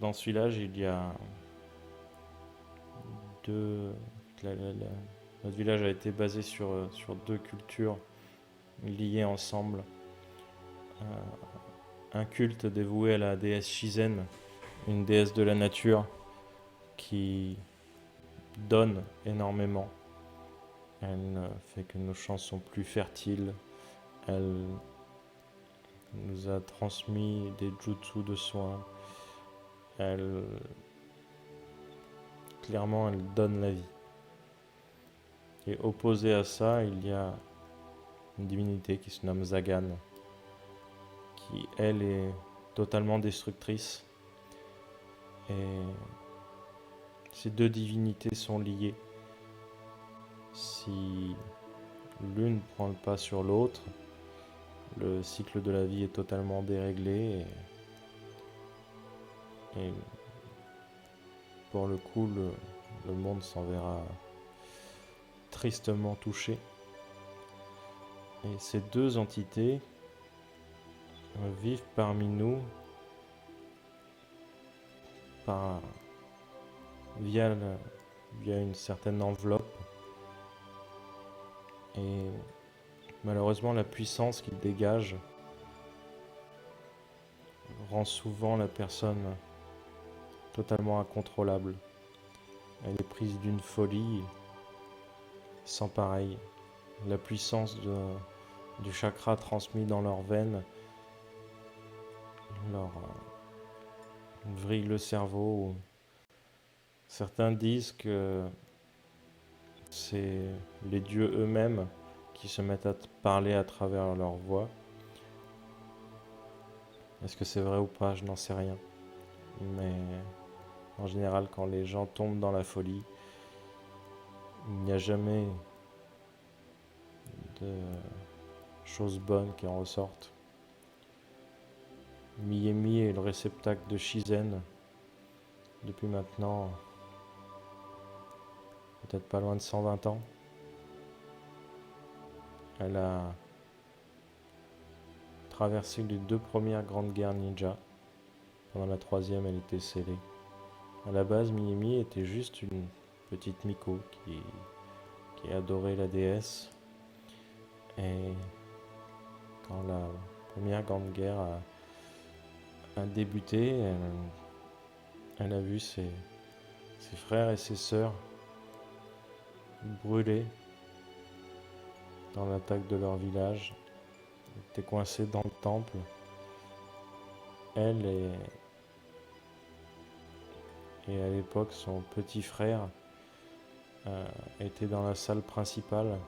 dans ce village, il y a deux. Notre village a été basé sur deux cultures liées ensemble. Un culte dévoué à la déesse Shizen, une déesse de la nature qui donne énormément. Elle fait que nos champs sont plus fertiles. Elle nous a transmis des jutsu de soins. Elle, clairement, elle donne la vie. Et opposé à ça, il y a une divinité qui se nomme Zagan, qui, elle, est totalement destructrice. Et ces deux divinités sont liées. Si l'une prend le pas sur l'autre, le cycle de la vie est totalement déréglé et pour le coup, le monde s'en verra tristement touché. Et ces deux entités vivent parmi nous par, via, via une certaine enveloppe. Et malheureusement, la puissance qu'ils dégagent rend souvent la personne totalement incontrôlable. Elle est prise d'une folie sans pareil. La puissance du chakra transmis dans leurs veines leur vrille le cerveau. Certains disent que c'est les dieux eux-mêmes qui se mettent à parler à travers leur voix. Est-ce que c'est vrai ou pas? Je n'en sais rien. Mais en général, quand les gens tombent dans la folie, il n'y a jamais de choses bonnes qui en ressortent. Miemi est le réceptacle de Shizen depuis maintenant peut-être pas loin de 120 ans. Elle a traversé les deux premières grandes guerres ninja. Pendant la troisième, elle était scellée. À la base, Miemi était juste une petite Miko qui adorait la déesse. Et quand la première grande guerre a débuté, elle a vu ses frères et ses sœurs brûlés dans l'attaque de leur village. Ils étaient coincés dans le temple. Elle et à l'époque son petit frère était dans la salle principale.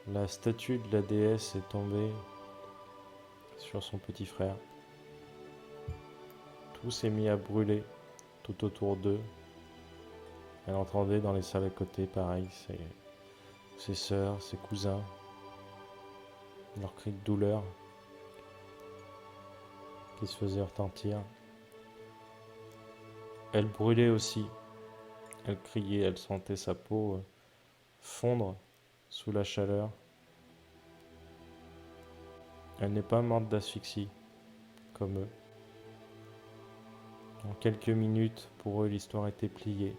La statue de la déesse est tombée sur son petit frère. Tout s'est mis à brûler tout autour d'eux. Elle entendait dans les salles à côté, pareil, ses sœurs, ses cousins, leurs cris de douleur qui se faisaient retentir. Elle brûlait aussi. Elle criait, elle sentait sa peau fondre sous la chaleur. Elle n'est pas morte d'asphyxie, comme eux. En quelques minutes, pour eux, l'histoire était pliée.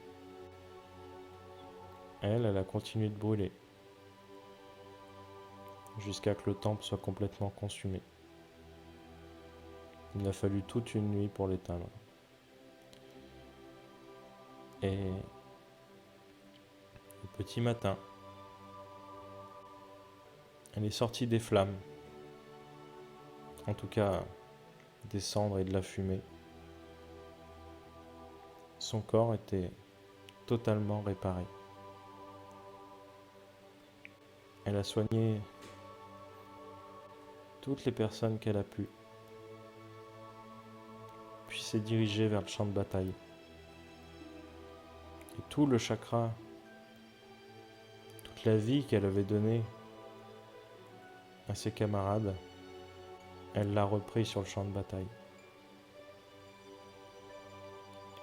Elle a continué de brûler, jusqu'à que le temple soit complètement consumé. Il a fallu toute une nuit pour l'éteindre. Et le petit matin, elle est sortie des flammes, en tout cas des cendres et de la fumée. Son corps était totalement réparé. Elle a soigné toutes les personnes qu'elle a pu, puis s'est dirigée vers le champ de bataille. Et tout le chakra, toute la vie qu'elle avait donnée à ses camarades, elle l'a repris sur le champ de bataille.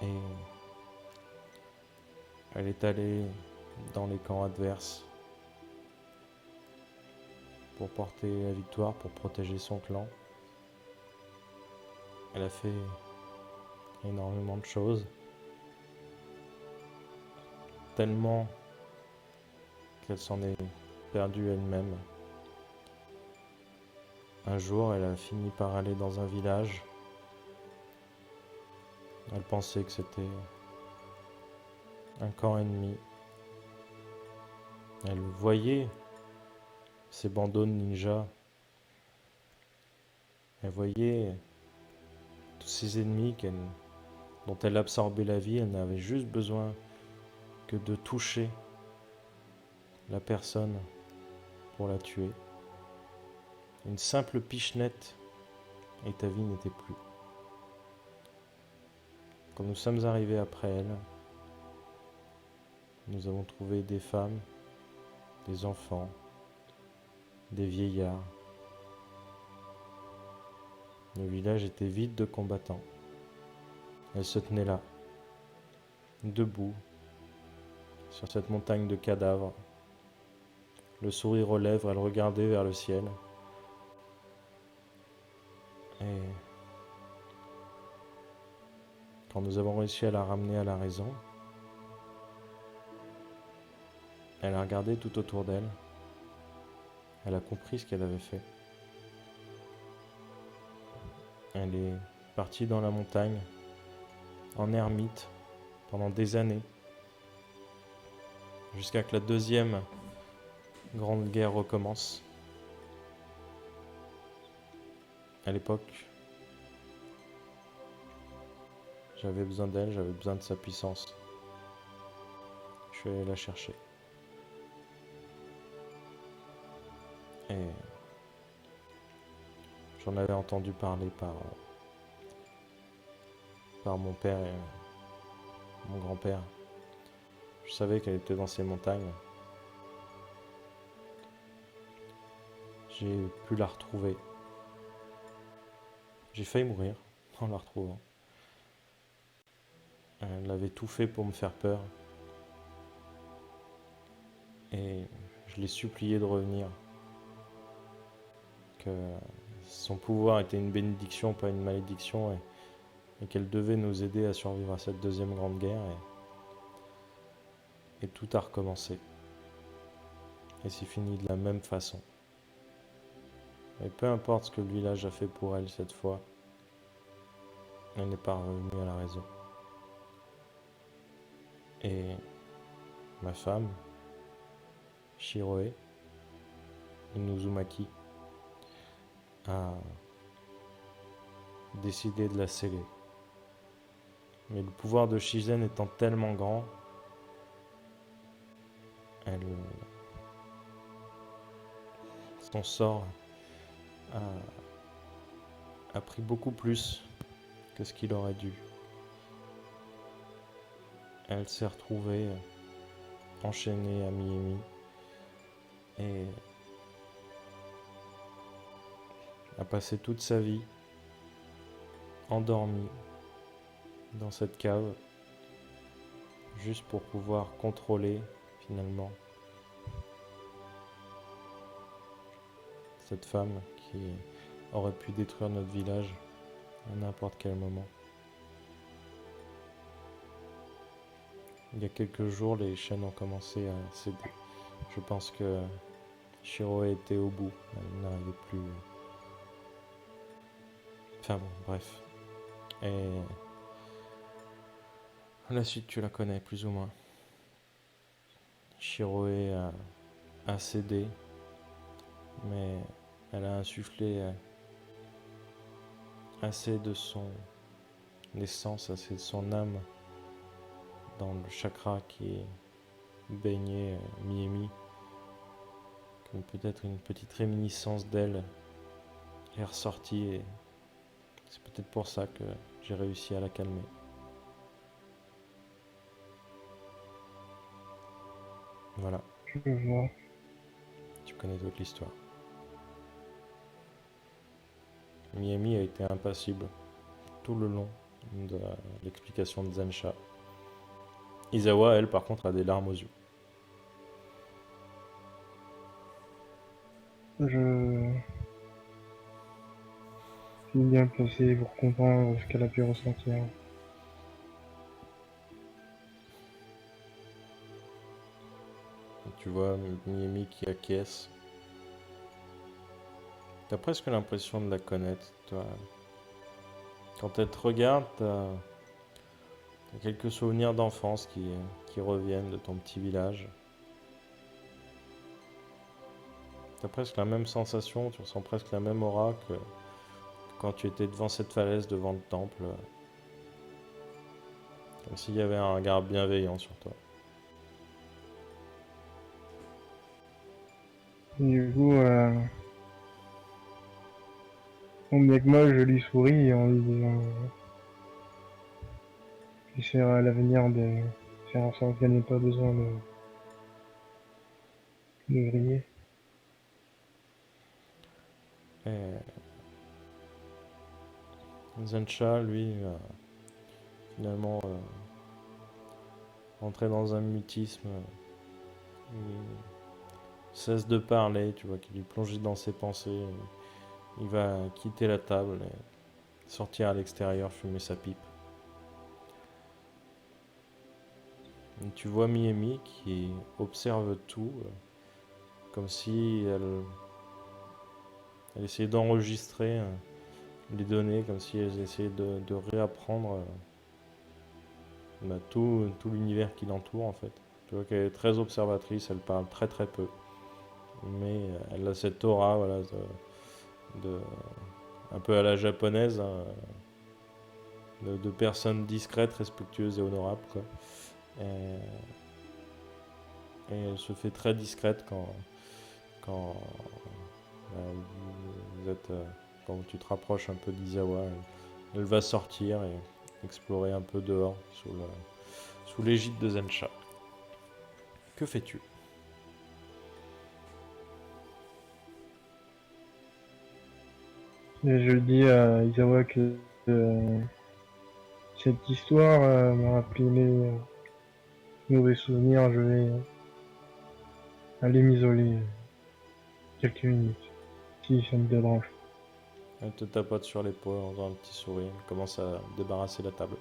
Et elle est allée dans les camps adverses pour porter la victoire, pour protéger son clan. Elle a fait énormément de choses. Tellement qu'elle s'en est perdue elle-même. Un jour, elle a fini par aller dans un village. Elle pensait que c'était un camp ennemi. Elle voyait ces bandeaux de ninjas. Elle voyait tous ces ennemis dont elle absorbait la vie. Elle n'avait juste besoin que de toucher la personne pour la tuer. Une simple pichenette et ta vie n'était plus. Quand nous sommes arrivés après elle, nous avons trouvé des femmes, des enfants, des vieillards. Le village était vide de combattants. Elle se tenait là, debout, sur cette montagne de cadavres. Le sourire aux lèvres, elle regardait vers le ciel. Et quand nous avons réussi à la ramener à la raison, elle a regardé tout autour d'elle. Elle a compris ce qu'elle avait fait. Elle est partie dans la montagne, en ermite, pendant des années, jusqu'à que la deuxième grande guerre recommence. À l'époque, j'avais besoin d'elle, j'avais besoin de sa puissance. Je suis allé la chercher. Et j'en avais entendu parler par mon père et mon grand-père. Je savais qu'elle était dans ces montagnes. J'ai pu la retrouver. J'ai failli mourir en la retrouvant. Elle avait tout fait pour me faire peur. Et je l'ai supplié de revenir. Que son pouvoir était une bénédiction, pas une malédiction. Et qu'elle devait nous aider à survivre à cette deuxième grande guerre. Et tout a recommencé. Et c'est fini de la même façon. Et peu importe ce que le village a fait pour elle cette fois, elle n'est pas revenue à la raison. Et ma femme, Shiroe Inuzumaki, a décidé de la sceller. Mais le pouvoir de Shizen étant tellement grand, son sort a pris beaucoup plus que ce qu'il aurait dû. Elle s'est retrouvée enchaînée à Miemi et a passé toute sa vie endormie dans cette cave juste pour pouvoir contrôler finalement cette femme qui aurait pu détruire notre village à n'importe quel moment. Il y a quelques jours, les chaînes ont commencé à céder. Je pense que Shiroe était au bout. Elle n'arrivait plus. Enfin bon, bref. Et la suite, tu la connais plus ou moins. Shiroe a cédé, mais elle a insufflé assez de son essence, assez de son âme dans le chakra qui baignait Miemi, comme peut-être une petite réminiscence d'elle est ressortie et c'est peut-être pour ça que j'ai réussi à la calmer. Voilà. Je vois. Tu connais toute l'histoire. Miemi a été impassible tout le long de l'explication de Zensha. Izawa, elle, par contre, a des larmes aux yeux. Je suis bien placé pour comprendre ce qu'elle a pu ressentir. tu vois Miemi qui acquiesce. T'as presque l'impression de la connaître, toi. Quand elle te regarde, t'as quelques souvenirs d'enfance qui reviennent de ton petit village. T'as presque la même sensation, tu ressens presque la même aura que quand tu étais devant cette falaise, devant le temple. Comme s'il y avait un regard bienveillant sur toi. Du coup, bon, bien que moi, je lui souris en lui disant j'essaierai à l'avenir de faire en sorte qu'elle n'ait pas besoin de griller. Et Zensha, lui, finalement rentrer dans un mutisme. Il cesse de parler, tu vois qu'il est plongé dans ses pensées. Il va quitter la table et sortir à l'extérieur, fumer sa pipe. Et tu vois Miemi qui observe tout, comme si elle essayait d'enregistrer les données, comme si elle essayait de réapprendre tout l'univers qui l'entoure en fait. Tu vois qu'elle est très observatrice, elle parle très très peu, mais elle a cette aura, voilà, un peu à la japonaise, hein, de personnes discrètes, respectueuses et honorables, quoi. Et, et elle se fait très discrète quand vous êtes, quand tu te rapproches un peu d'Izawa. Elle va sortir et explorer un peu dehors sous l'égide de Zensha. Que fais-tu? Et je dis à Isawa que cette histoire m'a rappelé mes mauvais souvenirs. Je vais aller m'isoler quelques minutes, si ça me dérange. Elle te tapote sur l'épaule en faisant un petit sourire. Elle commence à débarrasser la table.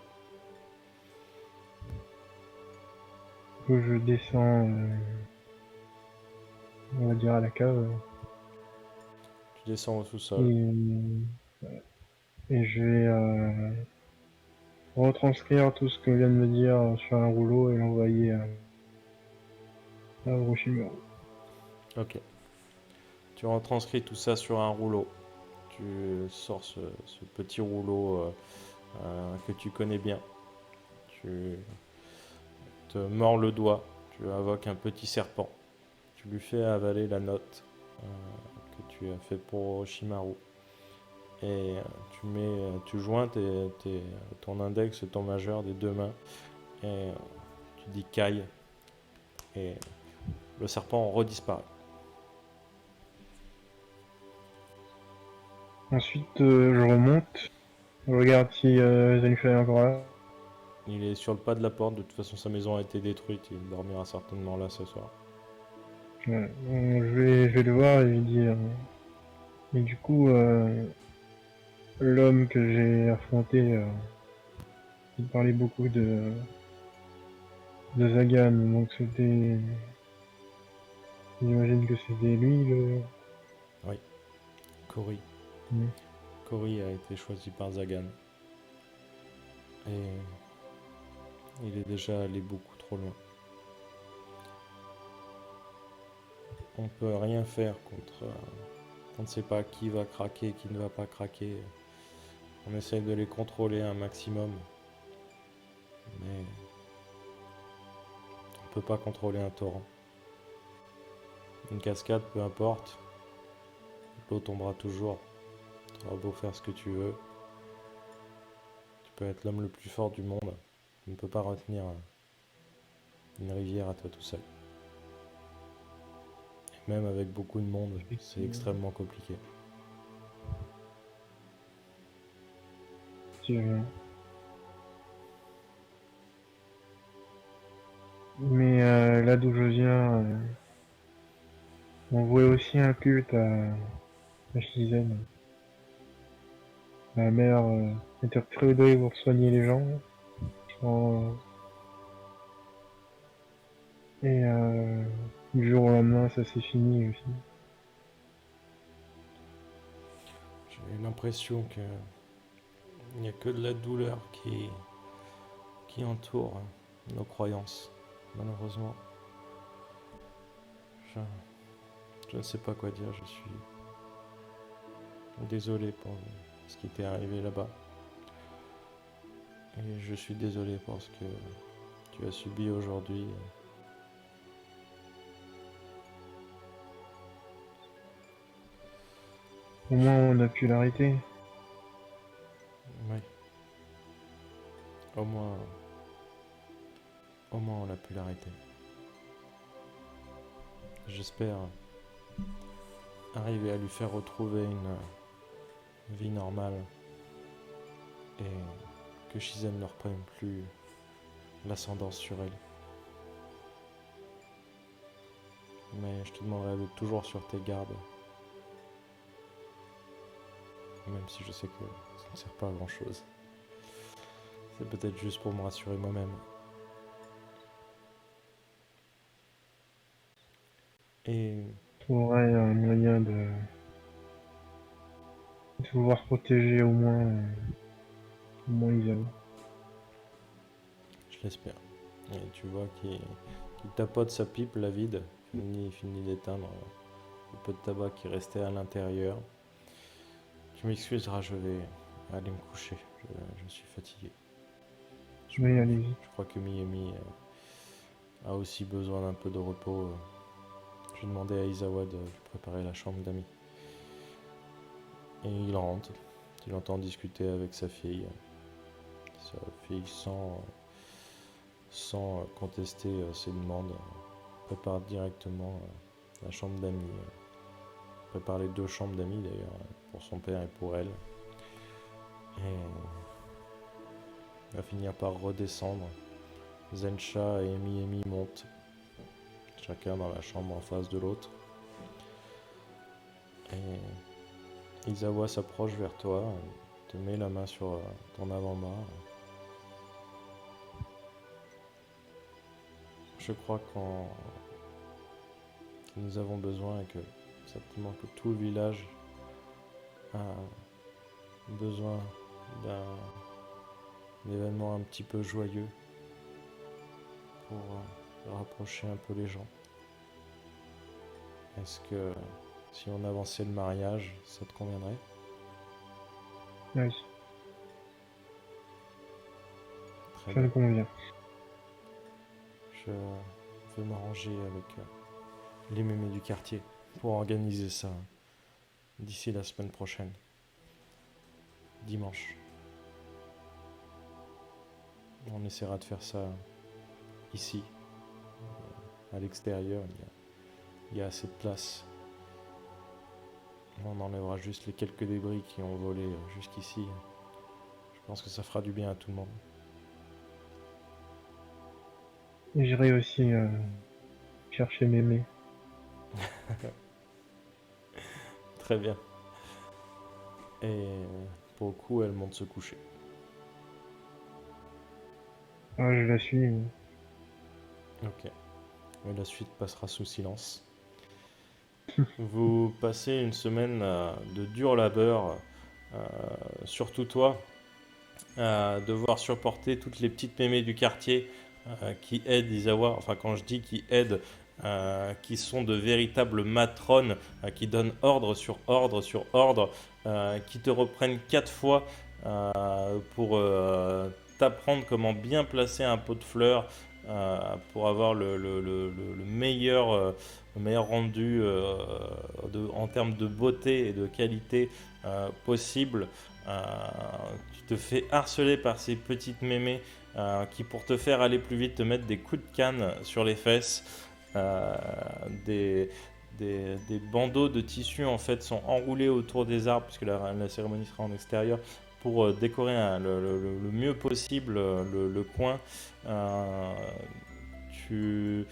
Du coup, je descends, on va dire, à la cave Tu descends au sous-sol. et, et je vais retranscrire tout ce que vient de me dire sur un rouleau et l'envoyer à Orochimaru. Ok. Tu retranscris tout ça sur un rouleau. Tu sors ce petit rouleau que tu connais bien. Tu te mords le doigt. Tu invoques un petit serpent. Tu lui fais avaler la note que tu as fait pour Orochimaru. Et tu joins ton index et ton majeur des deux mains. Et tu dis Kai. Et le serpent redisparaît. Ensuite, je remonte, je regarde si Zenitsu est encore là. Il est sur le pas de la porte. De toute façon, sa maison a été détruite. Il dormira certainement là ce soir. Ouais, je vais le voir et lui dire. Et du coup, l'homme que j'ai affronté, il parlait beaucoup de Zagan, donc c'était. J'imagine que c'était lui le. Oui, Cory. Mm. Cory a été choisi par Zagan. Et il est déjà allé beaucoup trop loin. On peut rien faire contre. On ne sait pas qui va craquer, qui ne va pas craquer. On essaye de les contrôler un maximum. Mais on ne peut pas contrôler un torrent. Une cascade, peu importe. L'eau tombera toujours. Tu auras beau faire ce que tu veux. Tu peux être l'homme le plus fort du monde. Tu ne peux pas retenir une rivière à toi tout seul. Et même avec beaucoup de monde, c'est extrêmement compliqué. Mais là d'où je viens, on vouait aussi un culte à Shizen. Ma mère était très douée pour soigner les gens. En- Et Du jour au lendemain, ça c'est fini aussi. J'ai l'impression que il n'y a que de la douleur qui entoure nos croyances. Malheureusement, je, je ne sais pas quoi dire. Je suis désolé pour ce qui t'est arrivé là-bas. Et je suis désolé pour ce que tu as subi aujourd'hui. Au moins, on a pu l'arrêter. Oui, au moins, au moins on a pu l'arrêter. J'espère arriver à lui faire retrouver une vie normale et que Shizen ne reprenne plus l'ascendance sur elle. Mais je te demanderai d'être toujours sur tes gardes. Même si je sais que ça ne sert pas à grand chose. C'est peut-être juste pour me rassurer moi-même. Et Trouverait un moyen de pouvoir protéger au moins Isabelle. je l'espère. Et tu vois qu'il tapote sa pipe, la vide. Finit d'éteindre le peu de tabac qui restait à l'intérieur. Tu m'excuseras, je vais aller me coucher. Je suis fatigué. Oui, allez-y. Je crois que Miemi a aussi besoin d'un peu de repos. J'ai demandé à Isawa de préparer la chambre d'amis. Et il rentre. Il entend discuter avec sa fille. Sa fille, sans contester ses demandes, prépare directement la chambre d'amis. Prépare les deux chambres d'amis d'ailleurs, pour son père et pour elle. Et va finir par redescendre. Zensha et Miemi montent, chacun dans la chambre en face de l'autre. Et Isawa s'approche vers toi, te met la main sur ton avant-bras. Je crois que nous avons besoin et que simplement que tout le village a besoin d'un événement un petit peu joyeux pour rapprocher un peu les gens. Est-ce que si on avançait le mariage, ça te conviendrait? Oui, Très ça me bien. convient. Je vais m'arranger avec les mémés du quartier pour organiser ça d'ici la semaine prochaine, dimanche. On essaiera de faire ça ici, à l'extérieur. Il y a assez de place. On enlèvera juste les quelques débris qui ont volé jusqu'ici. Je pense que ça fera du bien à tout le monde. Et j'irai aussi chercher Mémé. Très bien. Et pour le coup, elle monte se coucher. Ah, je la suis. Ok. Mais la suite passera sous silence. Vous passez une semaine de dur labeur, surtout toi, à devoir supporter toutes les petites mémés du quartier qui aident Isawa. Enfin, quand je dis qui aident, qui sont de véritables matrones qui donnent ordre sur ordre sur ordre, qui te reprennent 4 fois pour t'apprendre comment bien placer un pot de fleurs pour avoir le meilleur rendu en termes de beauté et de qualité possible. Euh, Tu te fais harceler par ces petites mémés qui, pour te faire aller plus vite, te mettent des coups de canne sur les fesses. Euh, des, des bandeaux de tissu en fait sont enroulés autour des arbres puisque la cérémonie sera en extérieur pour décorer le mieux possible le coin. Euh, tu,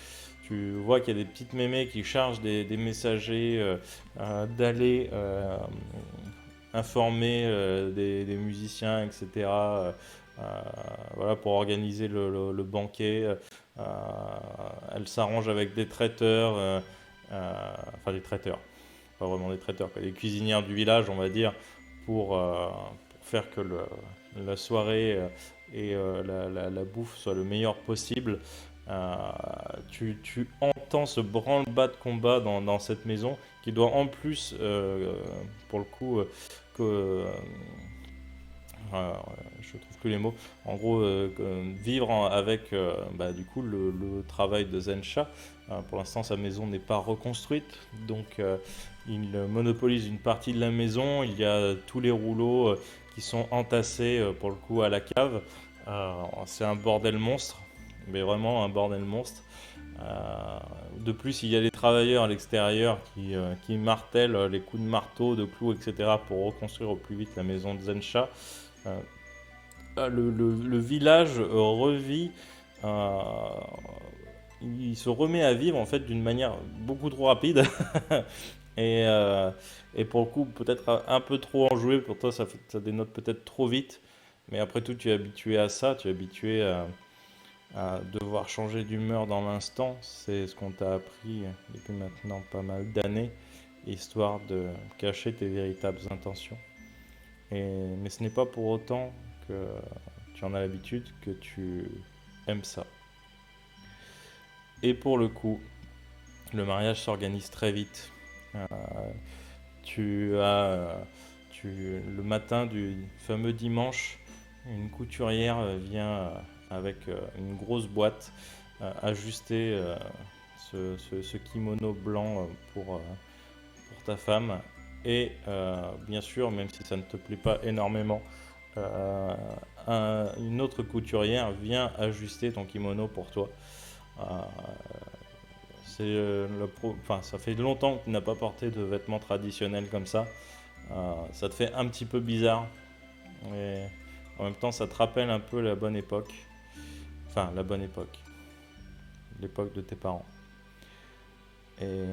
tu vois qu'il y a des petites mémés qui chargent des messagers d'aller informer des musiciens, etc. Voilà, pour organiser le banquet. Euh, elle s'arrange avec des traiteurs, enfin des traiteurs, pas vraiment des traiteurs, quoi, des cuisinières du village, on va dire, pour faire que la soirée et la bouffe soit le meilleur possible. Euh, tu entends ce branle-bas de combat dans cette maison qui doit en plus, pour le coup, que, je trouve plus les mots, en gros, vivre avec bah, du coup le travail de Zensha. Pour l'instant, sa maison n'est pas reconstruite, donc il monopolise une partie de la maison. Il y a tous les rouleaux qui sont entassés pour le coup à la cave. C'est un bordel monstre, mais vraiment un bordel monstre. De plus, il y a des travailleurs à l'extérieur qui martèlent les coups de marteau, de clous, etc. pour reconstruire au plus vite la maison de Zensha. Euh, le village revit, euh, il se remet à vivre en fait d'une manière beaucoup trop rapide et, euh, et pour le coup peut-être un peu trop enjoué pour toi, ça dénote peut-être trop vite, mais après tout tu es habitué à ça, tu es habitué à devoir changer d'humeur dans l'instant, c'est ce qu'on t'a appris depuis maintenant pas mal d'années, histoire de cacher tes véritables intentions. Mais ce n'est pas pour autant que tu en as l'habitude, que tu aimes ça. Et pour le coup, le mariage s'organise très vite. Euh, tu as le matin du fameux dimanche, une couturière vient avec une grosse boîte ajuster ce kimono blanc pour ta femme. Et bien sûr, même si ça ne te plaît pas énormément, euh, une autre couturière vient ajuster ton kimono pour toi. Euh, enfin, ça fait longtemps que tu n'as pas porté de vêtements traditionnels comme ça. Ça te fait un petit peu bizarre. Et en même temps, ça te rappelle un peu la bonne époque. Enfin, la bonne époque. L'époque de tes parents. Et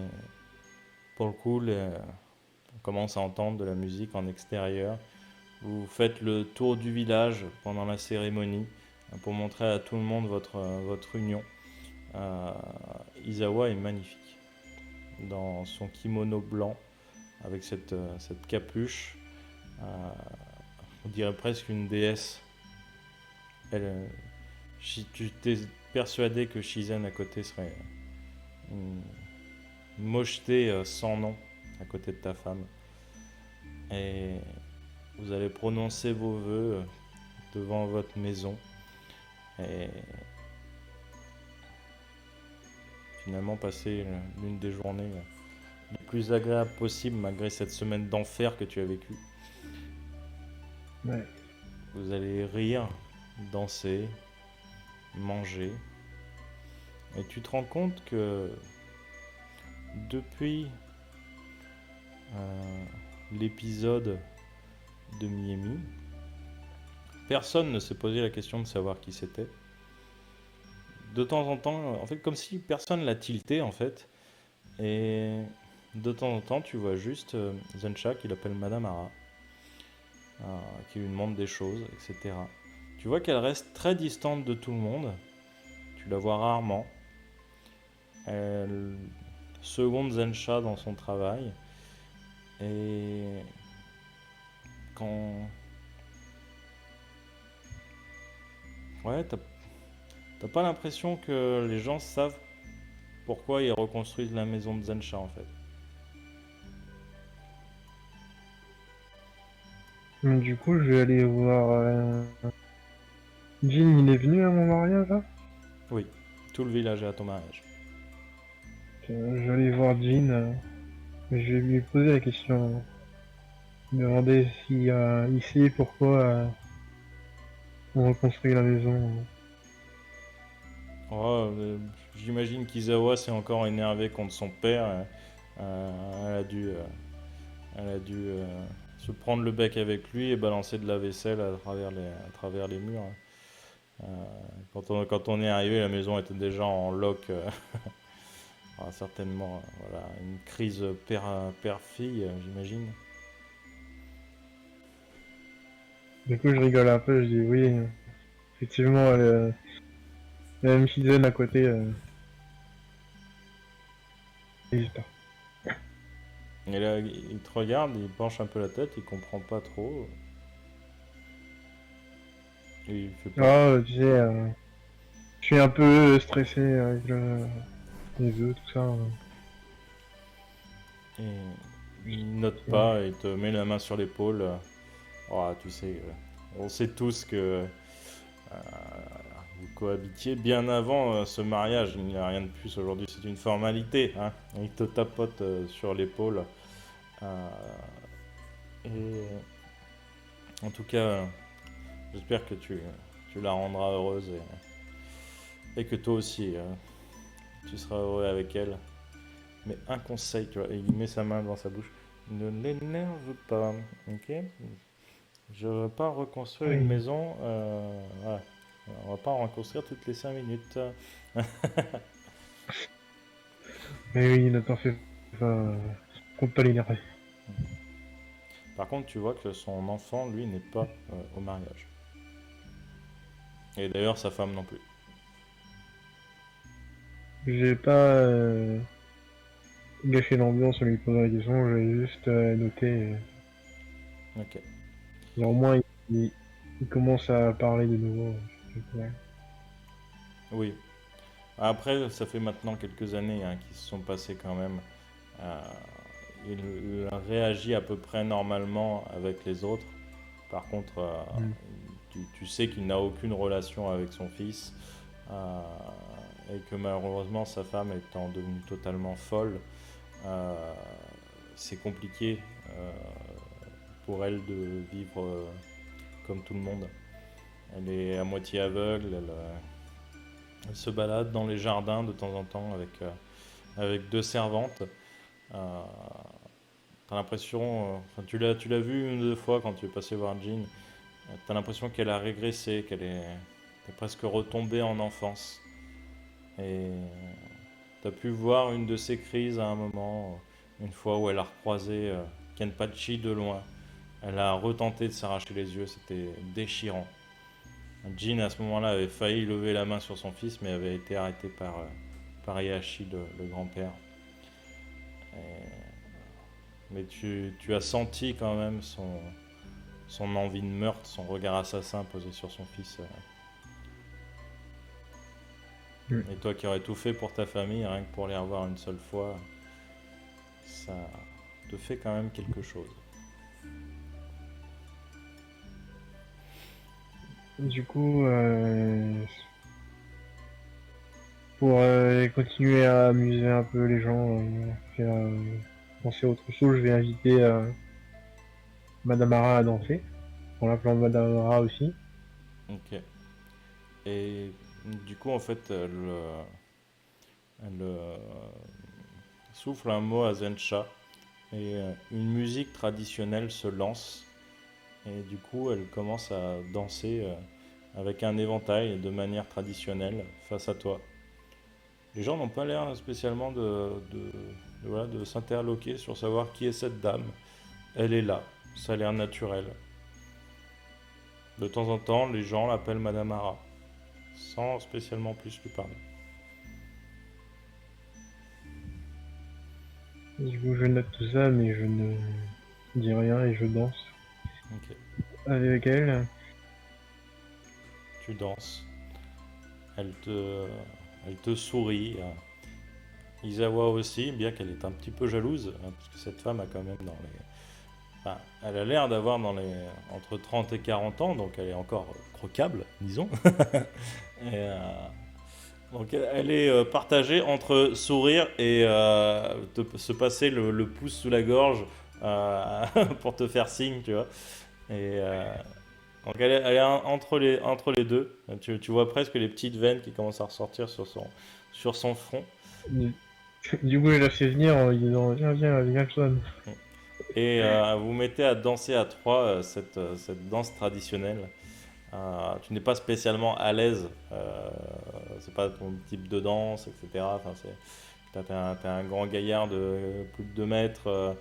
pour le coup, on commence à entendre de la musique en extérieur. Vous faites le tour du village pendant la cérémonie pour montrer à tout le monde votre union. Euh, Izawa est magnifique dans son kimono blanc avec cette capuche. Euh, on dirait presque une déesse. Tu t'es persuadé que Shizen à côté serait une mocheté sans nom à côté de ta femme. Et vous allez prononcer vos vœux devant votre maison. Et finalement passer l'une des journées les plus agréables possibles malgré cette semaine d'enfer que tu as vécue. Ouais. Vous allez rire, danser, manger. Et tu te rends compte que depuis l'épisode de Miemi, personne ne s'est posé la question de savoir qui c'était. De temps en temps, en fait, comme si personne l'a tilté, en fait. Et de temps en temps, tu vois juste Zensha qui l'appelle Madame Hara, qui lui demande des choses, etc. Tu vois qu'elle reste très distante de tout le monde. Tu la vois rarement. Elle seconde Zensha dans son travail. Et quand... Ouais, t'as pas l'impression que les gens savent pourquoi ils reconstruisent la maison de Zensha en fait. Mais du coup, je vais aller voir. Jin, il est venu à mon mariage là? Oui, tout le village est à ton mariage. Je vais aller voir Jin. Je vais lui poser la question. Demander si il sait pourquoi on reconstruit la maison. Oh, j'imagine qu'Izawa s'est encore énervé contre son père. Elle a dû se prendre le bec avec lui et balancer de la vaisselle à travers les murs. Euh, quand on est arrivé, la maison était déjà en lock. Certainement, voilà, une crise père-fille, j'imagine. Du coup, je rigole un peu. Je dis oui, effectivement, Même si Zen à côté, n'hésite pas. Et là, il te regarde, il penche un peu la tête, il comprend pas trop. Et il fait pas. Tu sais, je suis un peu stressé avec les vœux, tout ça. Et il note Ouais. pas, il te met la main sur l'épaule. Oh, tu sais, on sait tous que vous cohabitiez bien avant ce mariage. Il n'y a rien de plus aujourd'hui, c'est une formalité. Hein. Il te tapote sur l'épaule. Euh, et en tout cas, j'espère que tu la rendras heureuse et que toi aussi, tu seras heureux avec elle. Mais un conseil, tu vois, et il met sa main devant sa bouche. Ne l'énerve pas, ok? Je ne veux pas reconstruire une Oui, maison. Voilà. On va pas en reconstruire toutes les 5 minutes. mais oui, ne t'en fais pas, compte pas l'énerver. Par contre, tu vois que son enfant, lui, n'est pas au mariage. Et d'ailleurs, sa femme non plus. J'ai pas gâché l'ambiance en lui posant la question, j'ai juste noté. Ok. Et au moins, il commence à parler de nouveau. Ouais. Oui. Après, ça fait maintenant quelques années hein, qui se sont passées quand même. Euh, il réagit à peu près normalement avec les autres. Par contre, Mm. tu sais qu'il n'a aucune relation avec son fils euh, et que malheureusement sa femme étant devenue totalement folle, euh, c'est compliqué euh, pour elle de vivre comme tout le monde. Elle est à moitié aveugle, elle se balade dans les jardins de temps en temps avec deux servantes. Euh, T'as l'impression, enfin, tu l'as vu une ou deux fois quand tu es passé voir Jean. T'as l'impression qu'elle a régressé, qu'elle est presque retombée en enfance. Et t'as pu voir une de ses crises à un moment, une fois où elle a recroisé Kenpachi de loin. Elle a retenté de s'arracher les yeux, c'était déchirant. Jean à ce moment-là avait failli lever la main sur son fils, mais avait été arrêté par Heihachi, le grand-père. Mais tu as senti quand même son envie de meurtre, son regard assassin posé sur son fils. Mm. Et toi qui aurais tout fait pour ta famille, rien que pour les revoir une seule fois, ça te fait quand même quelque chose. Du coup, pour continuer à amuser un peu les gens, faire penser à autre chose, je vais inviter Madame Hara à danser, en l'appelant Madame Hara aussi. Ok. Et du coup, en fait, elle souffle un mot à Zencha et une musique traditionnelle se lance. Et du coup, elle commence à danser avec un éventail de manière traditionnelle face à toi. Les gens n'ont pas l'air spécialement voilà, de s'interloquer sur savoir qui est cette dame. Elle est là, ça a l'air naturel. De temps en temps, les gens l'appellent Madame Hara, sans spécialement plus lui parler. Du coup, je note tout ça, mais je ne dis rien et je danse Ok, avec elle. tu danses. Elle te, elle te sourit. Isawa aussi, bien qu'elle est un petit peu jalouse, hein, parce que cette femme a quand même enfin, elle a l'air d'avoir entre 30 et 40 ans, donc elle est encore croquable, disons. Et, donc elle est partagée entre sourire et se passer le pouce sous la gorge euh, pour te faire signe, tu vois. Et donc elle est entre les deux. Tu vois presque les petites veines qui commencent à ressortir sur son front. Du coup, je la fais venir en lui disant viens, viens, viens, John. Et vous mettez à danser à trois cette danse traditionnelle. Tu n'es pas spécialement à l'aise, c'est pas ton type de danse, etc. Enfin, t'es un grand gaillard de plus de 2 mètres,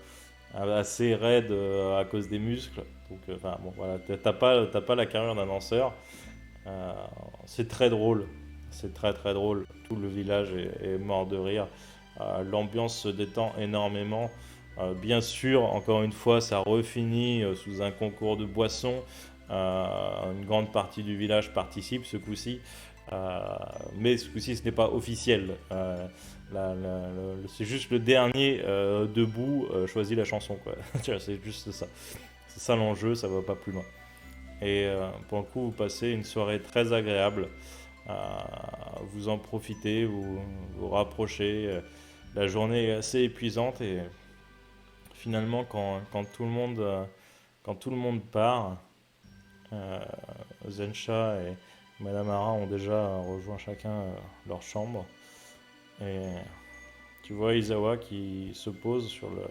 assez raide à cause des muscles. Donc, enfin, bon, voilà, t'as pas la carrure d'un danseur. Euh, c'est très drôle. C'est très très drôle. Tout le village est mort de rire. L'ambiance se détend énormément. Bien sûr, encore une fois, ça refinit sous un concours de boissons. Une grande partie du village participe ce coup-ci. Euh, mais ce coup-ci, ce n'est pas officiel. C'est juste le dernier debout choisit la chanson, quoi. Tu vois, c'est juste ça. C'est ça l'enjeu, ça va pas plus loin. Et pour le coup, vous passez une soirée très agréable. Euh, Vous en profitez, vous vous rapprochez. La journée est assez épuisante et finalement, quand tout le monde part, euh, Zensha et Madame Hara ont déjà rejoint chacun leur chambre. Et tu vois Izawa qui se pose sur le,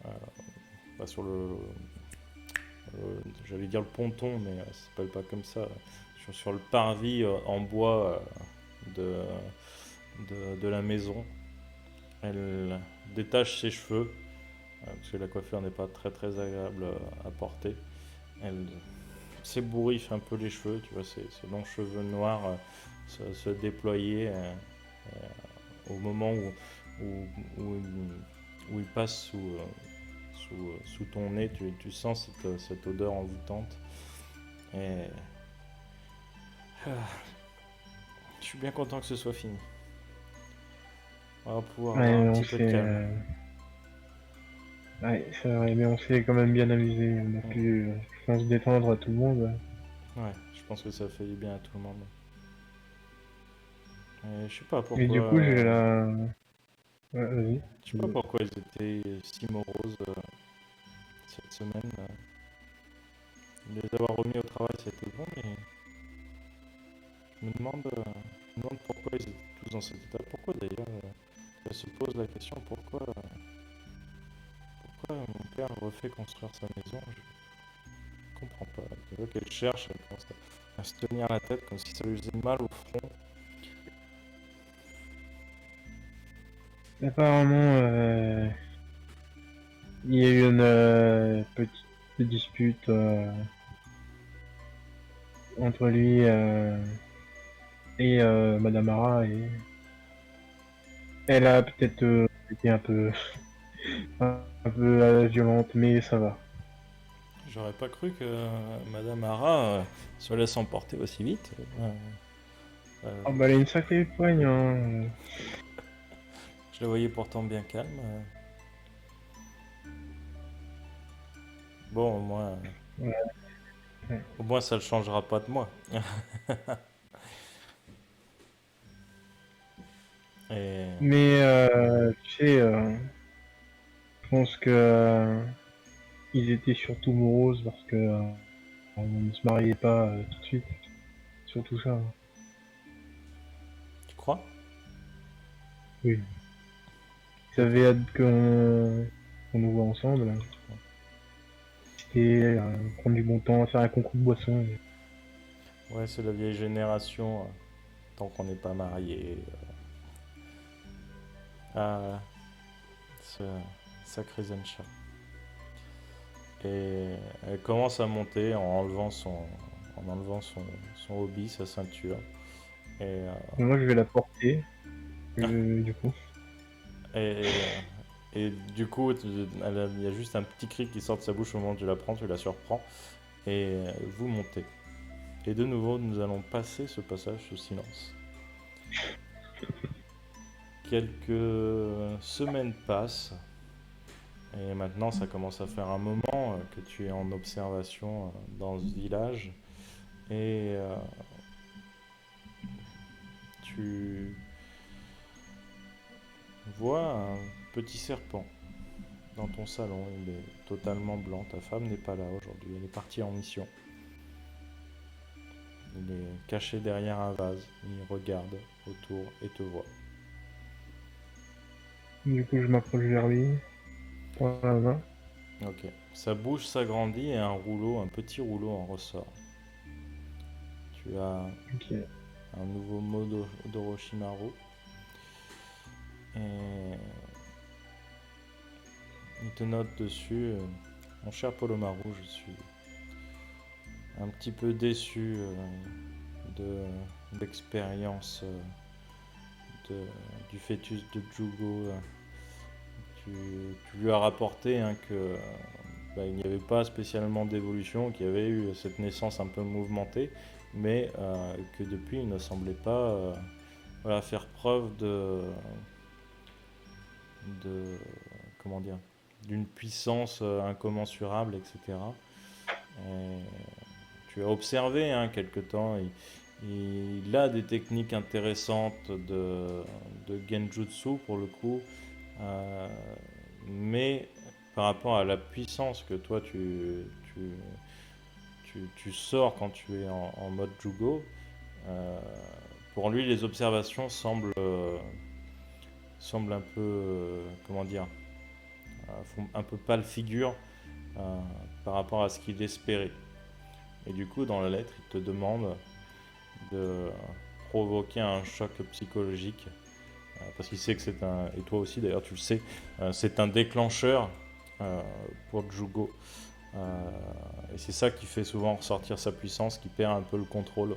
euh, sur j'allais dire le ponton, mais ça s'appelle pas comme ça, sur le parvis en bois de la maison. Elle détache ses cheveux, parce que la coiffure n'est pas très très agréable à porter. Elle s'ébouriffe un peu les cheveux, tu vois, ces longs cheveux noirs se déployer au moment où, où, où ils passent sous ton nez, tu sens cette odeur envoûtante. Et je suis bien content que ce soit fini. On va pouvoir avoir un Ouais, on petit peu de s'est, calme. ouais, c'est vrai, mais on s'est quand même bien amusé. On a Mm. pu, je pense, détendre à tout le monde. Ouais, je pense que ça fait du bien à tout le monde. Et je sais pas Et pourquoi. du coup, j'ai la... Ouais, vas-y. Je sais pas pourquoi ils étaient si moroses cette semaine. Les avoir remis au travail, c'était bon, mais je me demande pourquoi ils étaient tous dans cet état. Pourquoi d'ailleurs elle se pose la question pourquoi mon père refait construire sa maison. Je comprends pas. Tu vois qu'elle cherche, elle commence à se tenir la tête comme si ça lui faisait mal au front. Apparemment, il y a eu une petite dispute entre lui et Madame Hara, et elle a peut-être été un peu violente, mais ça va. J'aurais pas cru que Madame Hara se laisse emporter aussi vite. Oh, bah, elle a une sacrée poigne, hein. Je la voyais pourtant bien calme. Bon, Ouais, ouais. au moins ça ne changera pas de moi. Et Mais tu sais, je pense que ils étaient surtout moroses parce que on ne se mariait pas tout de suite. Surtout ça, hein. tu crois? Oui. Ils Ok. avaient hâte qu'on nous voit ensemble. Et prendre du bon temps, faire un concours de boissons. Ouais, c'est la vieille génération, tant qu'on n'est pas marié. Ah, ce sacré Zensha. Et elle commence à monter en enlevant son hobby, sa ceinture. Et, Moi, je vais la porter, du coup. et, et du coup, il y a juste un petit cri qui sort de sa bouche au moment où tu la prends, tu la surprends. Et vous montez. Et de nouveau, nous allons passer ce passage sous silence. Quelques semaines passent. Et maintenant, ça commence à faire un moment que tu es en observation dans ce village. Et tu vois un petit serpent dans ton salon. Il est totalement blanc. Ta femme n'est pas là aujourd'hui. Elle est partie en mission. Il est caché derrière un vase. Il regarde autour et te voit. Du coup, je m'approche vers lui, prends la main. Ok. Sa bouche s'agrandit et un petit rouleau en ressort. Tu as Ok. un nouveau mot d'Orochimaru. Et il te note dessus, mon cher Polomaru, je suis un petit peu déçu d'expérience du fœtus de Jugo. Tu lui as rapporté hein, que il n'y avait pas spécialement d'évolution, qu'il y avait eu cette naissance un peu mouvementée, mais que depuis il ne semblait pas voilà, faire preuve de comment dire, d'une puissance incommensurable, etc. Et tu as observé hein, quelque temps, il a des techniques intéressantes de genjutsu pour le coup, euh, mais par rapport à la puissance que toi tu sors quand tu es en mode jugo, euh, pour lui les observations semblent un peu, comment dire, font un peu pâle figure euh, par rapport à ce qu'il espérait. Et du coup, dans la lettre, il te demande de provoquer un choc psychologique, parce qu'il sait que c'est un, et toi aussi d'ailleurs tu le sais, c'est un déclencheur pour Jugo. Et c'est ça qui fait souvent ressortir sa puissance, qui perd un peu le contrôle.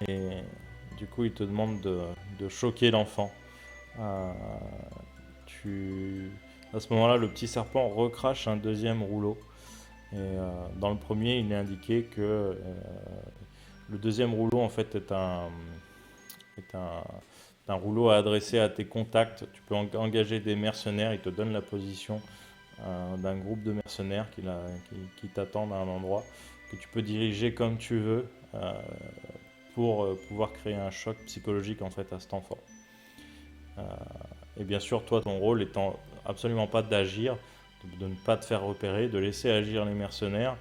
Et du coup, il te demande de choquer l'enfant. Euh, à ce moment-là, le petit serpent recrache un deuxième rouleau. Et dans le premier, il est indiqué que le deuxième rouleau, en fait, est un rouleau à adresser à tes contacts. Tu peux engager des mercenaires. Il te donne la position d'un groupe de mercenaires qui t'attendent à un endroit que tu peux diriger comme tu veux pour pouvoir créer un choc psychologique en fait à cet enfant. Euh, et bien sûr, toi, ton rôle étant absolument pas d'agir, de ne pas te faire repérer, de laisser agir les mercenaires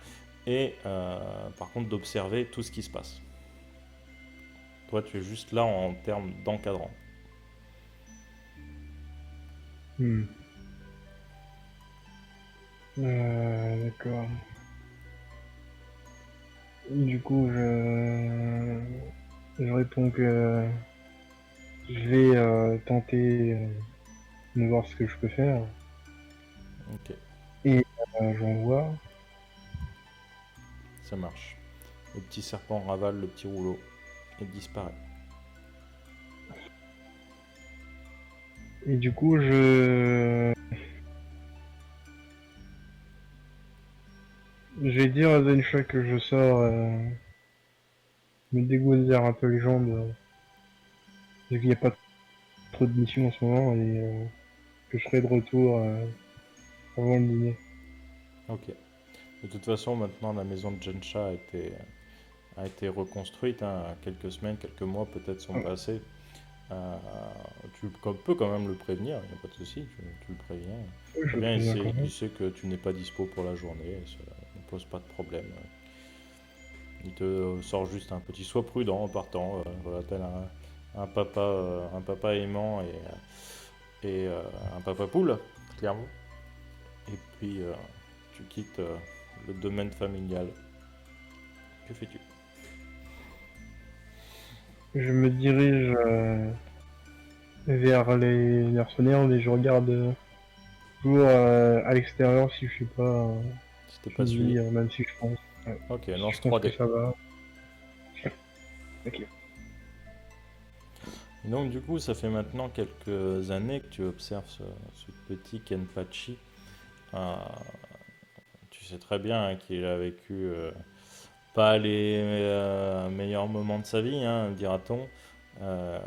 et par contre d'observer tout ce qui se passe. Toi, tu es juste là en termes d'encadrant. Hmm. D'accord. Du coup, je réponds que je vais tenter de voir ce que je peux faire. Ok, Et j'envoie. ça marche. Le petit serpent ravale le petit rouleau et disparaît. Et du coup, je vais dire à Zensha que je sors me dégourdir un peu les jambes, vu qu'il n'y a pas trop de missions en ce moment, et que je serai de retour avant le dîner. Ok. De toute façon, maintenant, la maison de Gensha a été reconstruite. Hein. Quelques semaines, quelques mois peut-être sont Ah, passés. Euh, tu peux quand même le prévenir, il n'y a pas de souci, tu le préviens. je le Préviens, préviens quand il même. sait que tu n'es pas dispo pour la journée, ça ne pose pas de problème. Il te sort juste un petit sois prudent en partant, voilà, tel un papa aimant et un papa poule, clairement. Et puis tu quittes le domaine familial. Que fais-tu? Je me dirige vers les mercenaires, mais je regarde toujours à l'extérieur si je suis pas Si t'es pas suivi, suivi. même si je pense, Ok, si je lance pense que 3D. ça va. Ok. Et donc du coup, ça fait maintenant quelques années que tu observes ce petit Kenpachi. Euh, Tu sais très bien hein, qu'il a vécu pas les meilleurs moments de sa vie, hein, dira-t-on. Euh,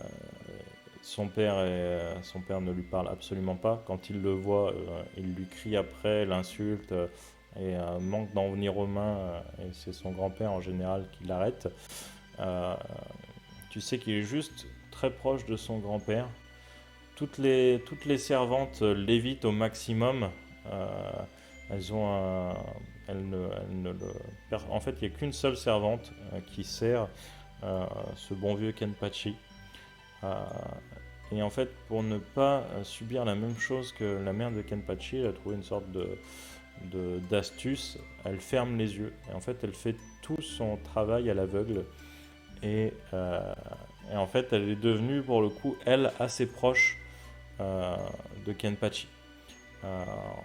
son père ne lui parle absolument pas. Quand il le voit, il lui crie après, l'insulte et manque d'en venir aux mains. Et c'est son grand-père en général qui l'arrête. Euh, Tu sais qu'il est juste très proche de son grand-père. Toutes les servantes l'évitent au maximum. Euh, elles ont un, elles ne le- En fait, il n'y a qu'une seule servante qui sert ce bon vieux Kenpachi. Euh, et en fait, pour ne pas subir la même chose que la mère de Kenpachi, elle a trouvé une sorte d'astuce. Elle ferme les yeux. Et en fait, elle fait tout son travail à l'aveugle. Et, euh, et en fait, elle est devenue, pour le coup, elle, assez proche euh, de Kenpachi. Euh,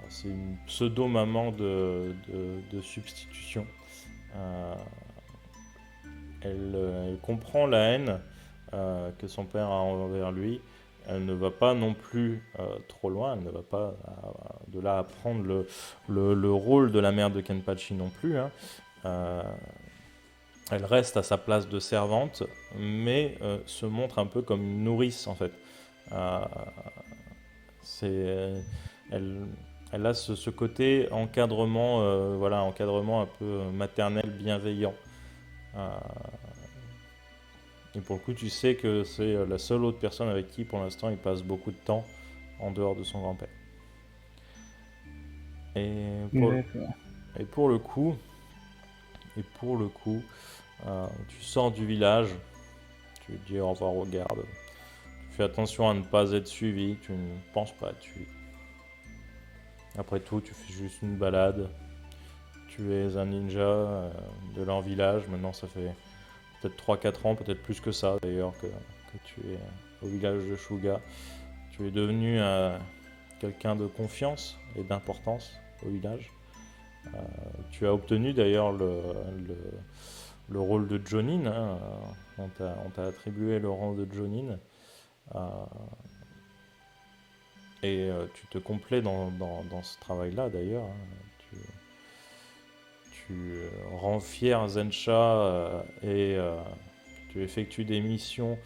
c'est une pseudo-maman de substitution. Euh, elle comprend la haine que son père a envers lui. Elle ne va pas non plus trop loin, elle ne va pas de là à prendre le rôle de la mère de Kenpachi non plus, hein. Euh, Elle reste à sa place de servante, mais se montre un peu comme une nourrice en fait. Euh, c'est, elle, elle a ce côté encadrement, voilà, encadrement un peu maternel, bienveillant. Euh, et pour le coup, tu sais que c'est la seule autre personne avec qui, pour l'instant, il passe beaucoup de temps en dehors de son grand-père. Et pour, D'accord. et pour le coup, et pour le coup, tu sors du village, tu dis au revoir aux gardes, tu fais attention à ne pas être suivi, tu ne penses pas être suivi. Après tout, tu fais juste une balade, tu es un ninja de leur village, maintenant ça fait peut-être 3 4 ans, peut-être plus que ça d'ailleurs, que tu es au village de Shuga. Tu es devenu quelqu'un de confiance et d'importance au village. Tu as obtenu d'ailleurs le rôle de Jonin, hein. On t'a attribué le rang de Jonin. Euh, et tu te complais dans ce travail-là d'ailleurs, hein. Tu rends fier Zensha et tu effectues des missions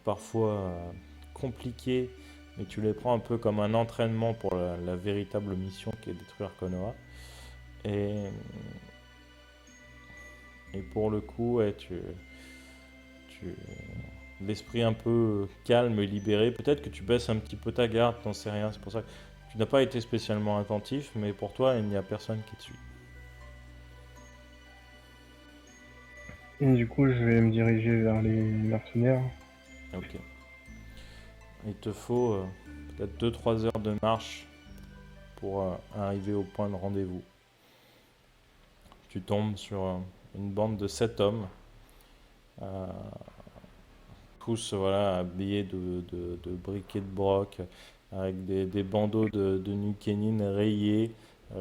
parfois compliquées, mais tu les prends un peu comme un entraînement pour la véritable mission qui est détruire Konoha. Et, et pour le coup, ouais, tu l'esprit un peu calme et libéré. Peut-être que tu baisses un petit peu ta garde, t'en sais rien. C'est pour ça que tu n'as pas été spécialement attentif, mais pour toi, il n'y a personne qui te suit. Et du coup, je vais me diriger vers les mercenaires. Ok. Il te faut peut-être 2 3 heures de marche pour arriver au point de rendez-vous. Tu tombes sur une bande de 7 hommes, euh, tous voilà, habillés de briquets de broc, avec des bandeaux de Nukenin rayés,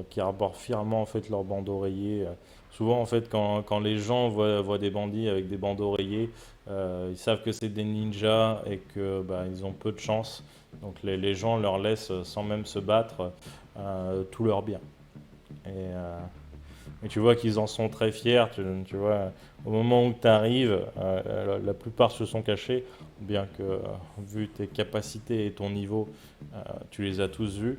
qui arborent fièrement en fait leurs bandeaux rayés. Souvent en fait quand les gens voient des bandits avec des bandeaux rayés, ils savent que c'est des ninjas et que bah, ils ont peu de chance. Donc les gens leur laissent sans même se battre tout leur bien. Et tu vois qu'ils en sont très fiers. Tu vois, au moment où tu arrives, la plupart se sont cachés, bien que, vu tes capacités et ton niveau, tu les as tous vus.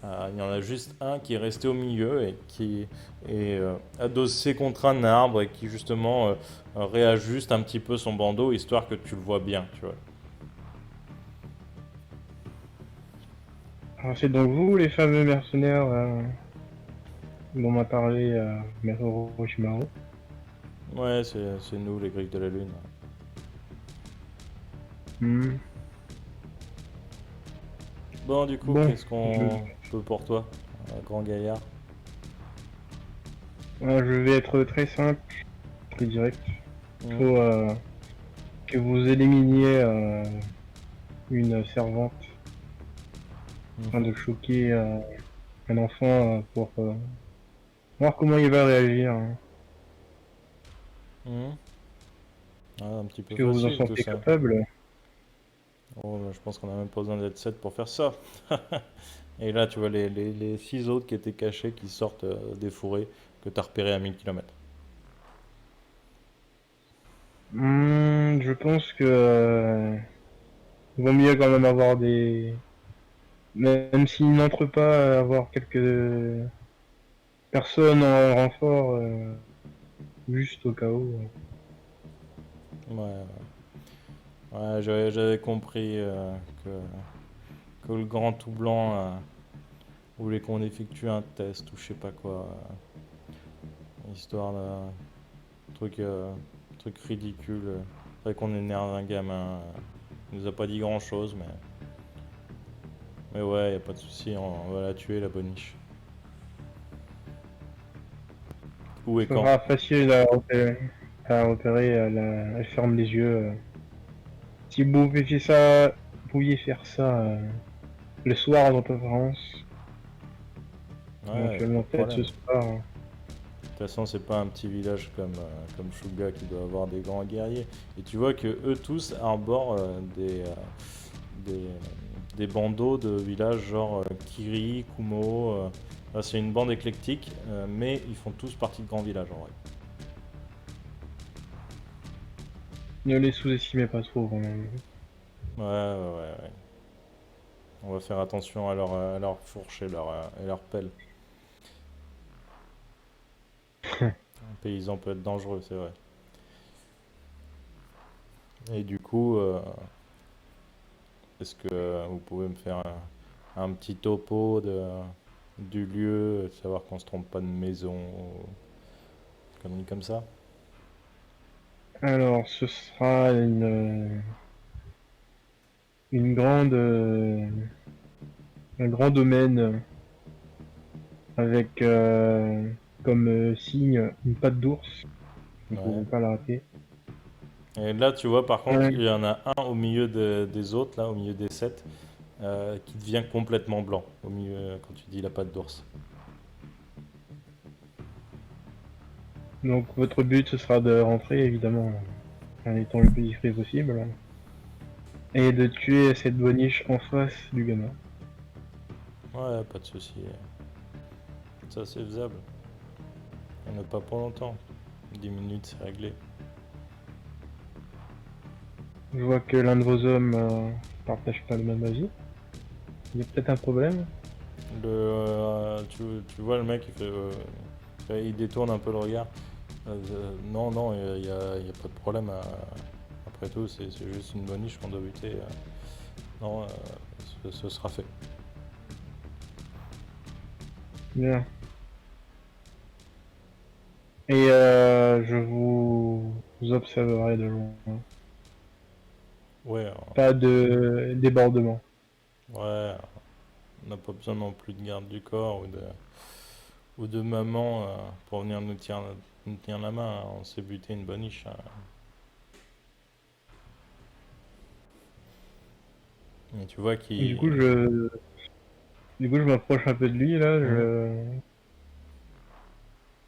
Il y en a juste un qui est resté au milieu et qui est adossé contre un arbre et qui justement réajuste un petit peu son bandeau histoire que tu le vois bien, tu vois. Alors, c'est donc vous, les fameux mercenaires dont m'a parlé Maître Orochimaru. Ouais, c'est nous les Grecs de la Lune. Hmm. Bon, du coup, Bon, qu'est-ce qu'on peut pour toi, grand gaillard? je vais être très simple, très direct. Il Mhm, faut que vous éliminiez une servante afin mhm, de choquer un enfant pour voir comment il va réagir, hein. mhm. Ah, un petit Est-ce peu que vous en facile tout sentez ça. capable? Oh, bah, je pense qu'on a même pas besoin d'être 7 pour faire ça. Et là, tu vois les 6 autres qui étaient cachés qui sortent des fourrés que tu as repérés à 1000 km. Je pense que il vaut mieux quand même avoir des... Même s'ils n'entrent pas, avoir quelques personnes en renfort, juste au cas où. Ouais, ouais, j'avais compris que, que le grand tout blanc voulait qu'on effectue un test ou je sais pas quoi, histoire d'un truc, truc ridicule. C'est vrai qu'on énerve un gamin. Il nous a pas dit grand chose, mais ouais, y a pas de souci, on va la tuer la boniche. Où et Ça quand? sera facile à repérer, elle ferme les yeux. Si vous pouviez faire ça le soir de votre préférence, Ouais, pas éventuellement de peut-être ce problème. soir, hein. toute façon, c'est pas un petit village comme Shuga qui doit avoir des grands guerriers. Et tu vois que eux tous arborent des, des bandeaux de villages genre Kiri, Kumo. C'est une bande éclectique, mais ils font tous partie de grands villages en vrai. Ne les sous-estimez pas trop, quand même. Ouais, ouais, ouais, ouais. On va faire attention à leur fourche et leur pelle. Un paysan peut être dangereux, c'est vrai. Et du coup, est-ce que vous pouvez me faire un petit topo du lieu, savoir qu'on se trompe pas de maison, ou conneries comme ça? Alors, ce sera une grande, un grand domaine avec comme signe une patte d'ours. Donc, vous ne Ouais. pouvez pas la rater. Et là, tu vois, par contre, Ouais. il y en a un au milieu des autres, là, au milieu des sept, qui devient complètement blanc, au milieu, quand tu dis la patte d'ours. Donc, votre but, ce sera de rentrer, évidemment, en étant le plus discret possible, et de tuer cette boniche en face du gamin. Ouais, pas de souci. Ça, c'est faisable. On n'a pas pour longtemps. 10 minutes, c'est réglé. Je vois que l'un de vos hommes partage pas le même avis. Il y a peut-être un problème. Tu vois le mec, il détourne un peu le regard. Non, non, il y a pas de problème. Après tout, c'est juste une boniche qu'on doit buter. Non, ce sera fait. Bien. Et je vous observerai de loin. Ouais, Pas de débordement. ouais, on n'a pas besoin non plus de garde du corps ou de maman pour venir nous tenir la main, hein. On s'est buté une boniche, hein. Et tu vois Et qu'il. du coup, je m'approche un peu de lui là. Hmm.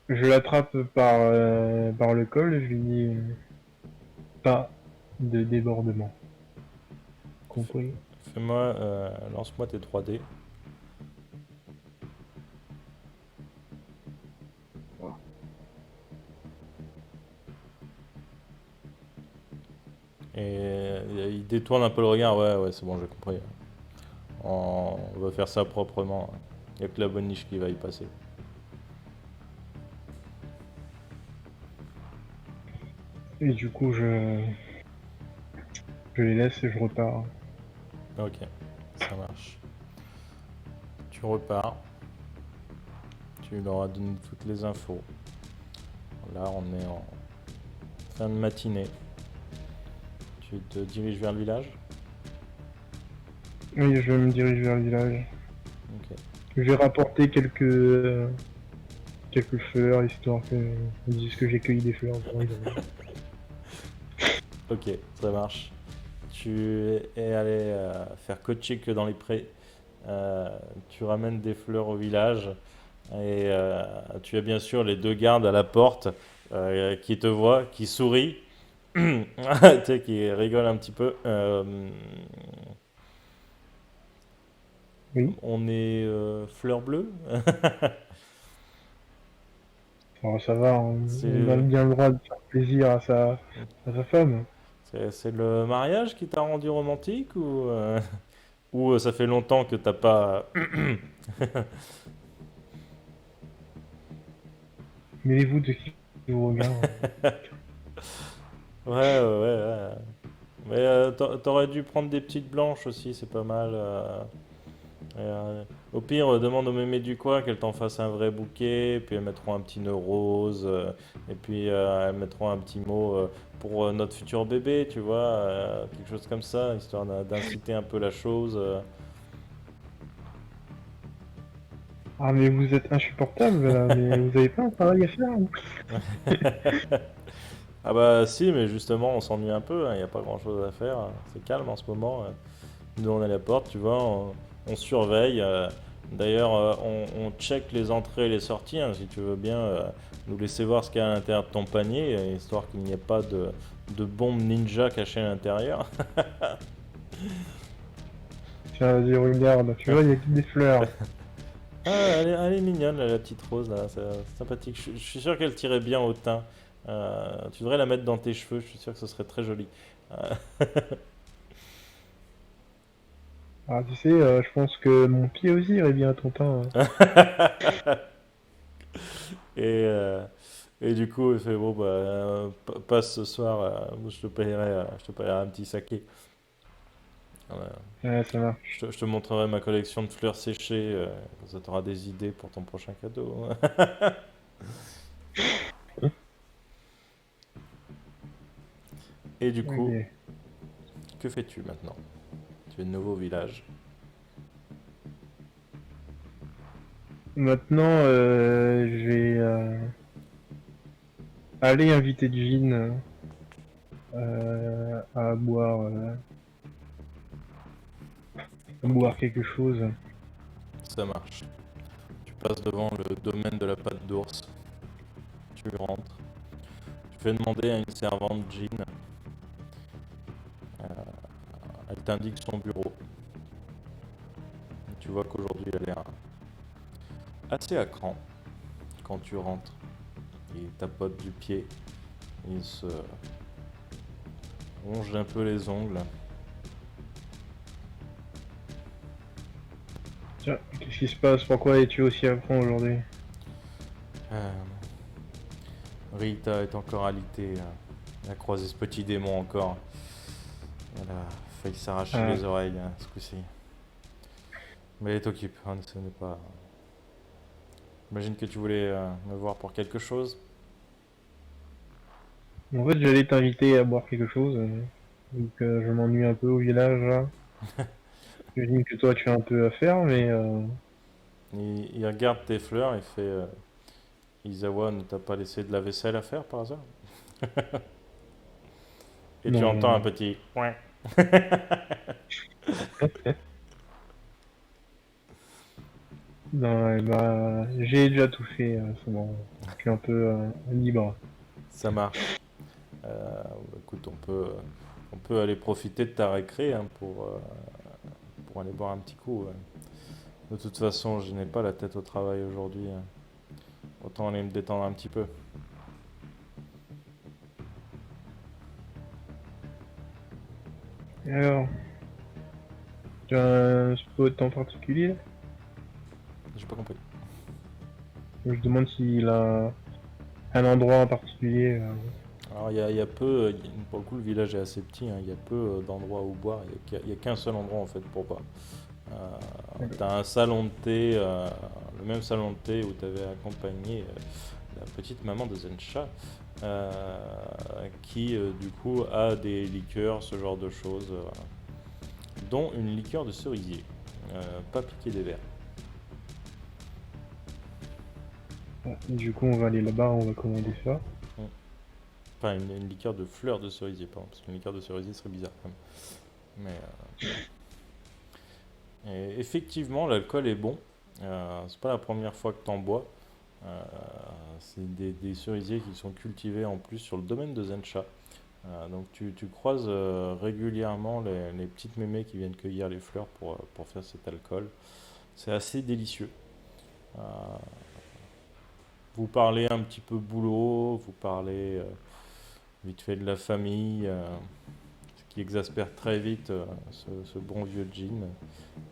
Je l'attrape par le col. Et je lui dis pas de débordement. Compris? Fais-moi, lance-moi tes 3D. Et il détourne un peu le regard. Ouais, ouais, c'est bon, j'ai compris. On va faire ça proprement. Il n'y a que la bonne niche qui va y passer. Et du coup, je les laisse et je repars. Ok, ça marche. Tu repars. Tu leur as donné toutes les infos. Là, on est en fin de matinée. Tu te diriges vers le village? Oui, je me dirige vers le village. Ok. Je vais rapporter quelques fleurs histoire qu'on dise que j'ai cueilli des fleurs. Bon, évidemment. Ok, ça marche. Tu es allé faire coacher que dans les prés. Tu ramènes des fleurs au village et tu as bien sûr les deux gardes à la porte qui te voient, qui sourient, tu sais, qui rigolent un petit peu. Oui, On est fleur bleue. alors ça va, on a C'est bien le droit de faire plaisir à sa femme. c'est le mariage qui t'a rendu romantique ou ça fait longtemps que t'as pas. Mêlez-vous de qui vous regarde. Ouais, ouais, ouais. Mais t'aurais dû prendre des petites blanches aussi, c'est pas mal. Et, au pire, demande aux mémés du coin qu'elles t'en fassent un vrai bouquet, puis elles mettront un petit nœud rose, et puis elles mettront un petit mot pour notre futur bébé, tu vois, quelque chose comme ça, histoire d'inciter un peu la chose. Ah mais vous êtes insupportable là, mais vous avez pas un travail à faire vous. Ah bah si, mais justement, on s'ennuie un peu, il n'y a pas grand-chose à faire, hein. C'est calme en ce moment. Nous, on est à la porte, tu vois, on surveille. D'ailleurs, on check les entrées et les sorties, hein, si tu veux bien nous laisser voir ce qu'il y a à l'intérieur de ton panier, histoire qu'il n'y ait pas de bombes ninja cachées à l'intérieur. Tiens, vas-y, regarde, tu vois, il y a que des fleurs. Ah, elle est mignonne, la petite rose, là, c'est sympathique. Je suis sûr qu'elle tirait bien au teint. Tu devrais la mettre dans tes cheveux, je suis sûr que ce serait très joli. Euh, Ah, tu sais, je pense que mon pied aussi irait bien à ton teint, hein. et, euh, et du coup, il fait bon, bah, passe ce soir, je te payerai un petit saké. Voilà. Ouais, ça marche. Je te montrerai ma collection de fleurs séchées, ça t'aura des idées pour ton prochain cadeau. Et du coup, Ok. que fais-tu maintenant? Tu es de nouveau au village. Maintenant, je vais aller inviter Jean à Ok, boire quelque chose. ça marche. Tu passes devant le domaine de la pâte d'ours. Tu rentres. Tu fais demander à une servante Jean. Elle t'indique son bureau. Tu vois qu'aujourd'hui elle a l'air assez à cran quand tu rentres. Il tapote du pied. Il se ronge un peu les ongles. Tiens, qu'est-ce qui se passe? Pourquoi es-tu aussi à fond aujourd'hui? Euh, Rita est encore alitée. Elle a croisé ce petit démon encore. Elle a failli s'arracher Ah, les oreilles ce coup-ci. Mais elle est occupée, hein, ce n'est pas. J'imagine que tu voulais me voir pour quelque chose. en fait, j'allais t'inviter à boire quelque chose. Donc, je m'ennuie un peu au village, là. J'imagine que toi, tu as un peu à faire, mais Il regarde tes fleurs et fait Isawa ne t'a pas laissé de la vaisselle à faire par hasard? Et tu non, non, entends un non. petit ouais. Non, bah, j'ai déjà tout fait, c'est bon. Je suis un peu libre. Ça marche. Écoute, on peut aller profiter de ta récré hein, pour aller boire un petit coup. Ouais. De toute façon, je n'ai pas la tête au travail aujourd'hui, hein. Autant aller me détendre un petit peu. Et alors, tu as un spot en particulier, là? J'ai pas compris. Je demande s'il a un endroit en particulier. Alors il y a peu, pour le coup le village est assez petit, hein, il y a peu d'endroits où boire, il y a qu'un seul endroit en fait pour boire. T'as un salon de thé, le même salon de thé où t'avais accompagné la petite maman de Zensha, euh, qui du coup a des liqueurs, ce genre de choses, dont une liqueur de cerisier, pas piqué des verres. Ouais, du coup, on va aller là-bas, on va commander ça. Mm. Enfin une liqueur de fleurs de cerisier, pardon, parce qu'une liqueur de cerisier serait bizarre quand même. Et effectivement, l'alcool est bon. C'est pas la première fois que t'en bois. Euh, c'est des cerisiers qui sont cultivés en plus sur le domaine de Zensha. Donc tu croises régulièrement les petites mémés qui viennent cueillir les fleurs pour faire cet alcool. C'est assez délicieux. Euh, Vous parlez un petit peu boulot, vous parlez vite fait de la famille, ce qui exaspère très vite ce bon vieux Jean.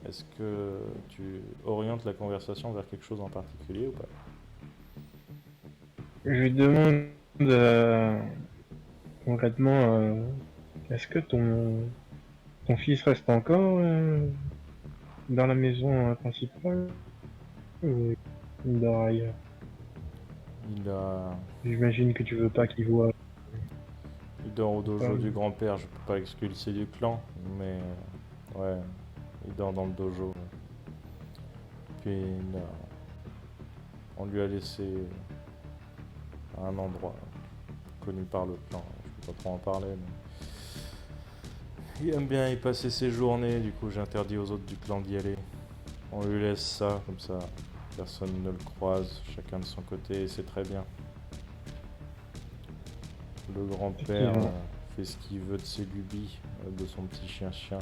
Est-ce que tu orientes la conversation vers quelque chose en particulier ou pas? Je lui demande concrètement, est-ce que ton fils reste encore dans la maison principale ou il dort ailleurs? Il, a, J'imagine que tu veux pas qu'il voit il dort au ta dojo du femme. grand-père, je peux pas l'expulser du clan, mais ouais, il dort dans le dojo. Puis on lui a laissé un endroit connu par le clan, je peux pas trop en parler, mais il aime bien y passer ses journées, du coup j'ai interdit aux autres du clan d'y aller. On lui laisse ça, comme ça, personne ne le croise, chacun de son côté, et c'est très bien. Le grand-père Effectivement. fait ce qu'il veut de ses lubies, de son petit chien-chien.